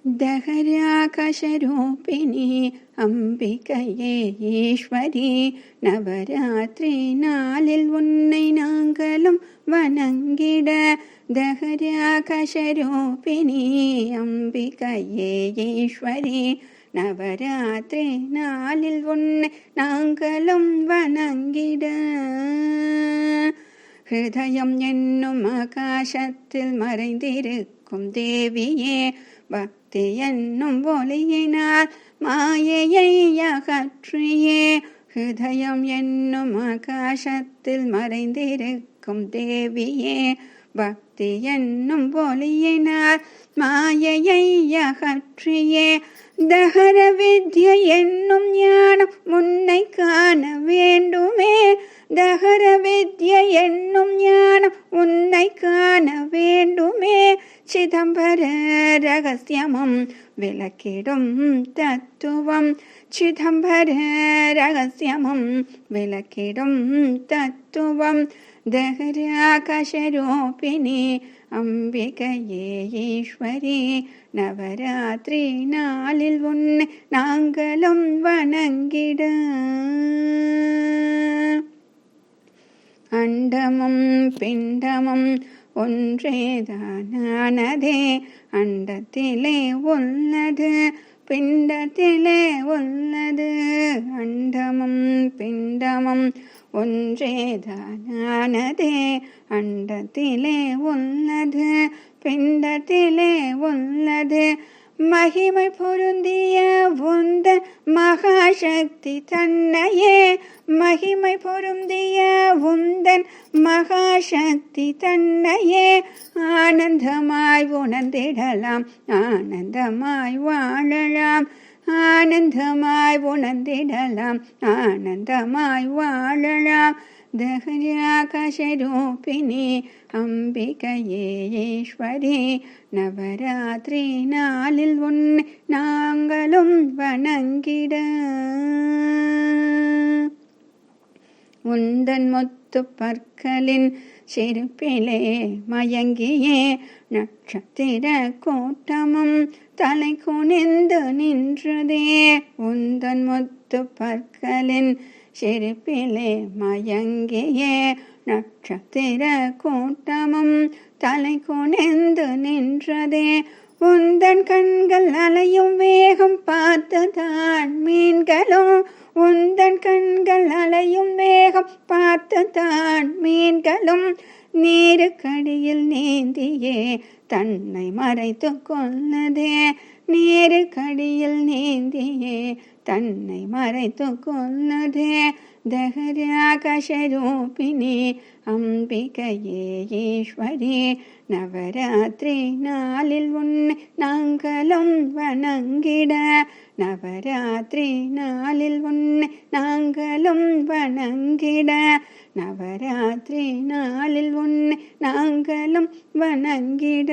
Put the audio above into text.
தகராகாசரூபிணி அம்பிகையே ஈஸ்வரி, நவராத்திரி நாளில் உன்னை நாங்களும் வணங்கிட. தகராகாசரூபிணி அம்பிகையே ஈஸ்வரி, நவராத்திரி நாளில் உன்னை நாங்களும் வணங்கிட. ஹிருதயம் என்னும் ஆகாசத்தில் மறைந்திருக்கும் தேவியே, பக்தி என்னும் ஒளியினால் மாயையை அகற்றியே. ஹிருதயம் என்னும் ஆகாசத்தில் மறைந்திருக்கும் தேவியே, பக்தி என்னும் ஒளியினால் மாயையை அகற்றியே. தஹர வித்யை என்னும் ஞானம் உன்னை காண வேண்டுமே. தஹர வித்யை என்னும் ஞானம் உன்னை காண வேண்டுமே. சிதம்பர ரகசியமும் விளக்கிடும் தத்துவம், சிதம்பர ரகசியமும் விளக்கிடும் தத்துவம். தகராகாசரூபிணி அம்பிகையே ஈஸ்வரி, நவராத்திரி நாளில் உன்னை நாங்களும் வணங்கிட. அண்டமும் பிண்டமும் ஒன்றேதானதே, அண்டத்திலே உள்ளது பிண்டத்திலே உள்ளது. அண்டமும் பிண்டமும் ஒன்றேதானதே, அண்டத்திலே உள்ளது பிண்டத்திலே உள்ளது. மகிமை பொருந்திய உந்தன் மகாசக்தி தன்னையே, மகிமை பொருந்திய உந்தன் மகாசக்தி தன்னையே. ஆனந்தமாய் உணர்ந்திடலாம், ஆனந்தமாய் வாழலாம், ஆனந்தமாய் உணர்ந்திடலாம், ஆனந்தமாய் வாழலாம். தகராகாசரூபிணி அம்பிகையே ஈஸ்வரி, நவராத்திரி நாளில் உன்னை நாங்களும் வணங்கிட. உந்தன் முத்து பற்களின் சிரிப்பிலே மயங்கியே, நட்சத்திர கூட்டமும் தலை குனிந்து நின்றதே. உந்தன் முத்து பற்களின் சிரிப்பிலே மயங்கியே, நட்சத்திர கூட்டமும் தலை குனிந்து நின்றதே. உந்தன் கண்கள் அலையும் வேகம் பார்த்துதான் மீன்களும், உந்தன் கண்கள் அலையும் வேகம் பார்த்துதான் மீன்களும். நீருக்கடியில் நீந்தியே தன்னை மறைத்து கொள்ளதே, நீருக்கடியில் நீந்தியே தன்னை மறைத்து கொள்ளதே. தகராகாசரூபிணி அம்பிகையே ஈஸ்வரி, நவராத்திரி நாளில் உன்னை நாங்களும் வணங்கிட. நவராத்திரி நாளில் உன்னை நாங்களும் வணங்கிட. நவராத்திரி நாளில் உன்னை நாங்களும் வணங்கிட.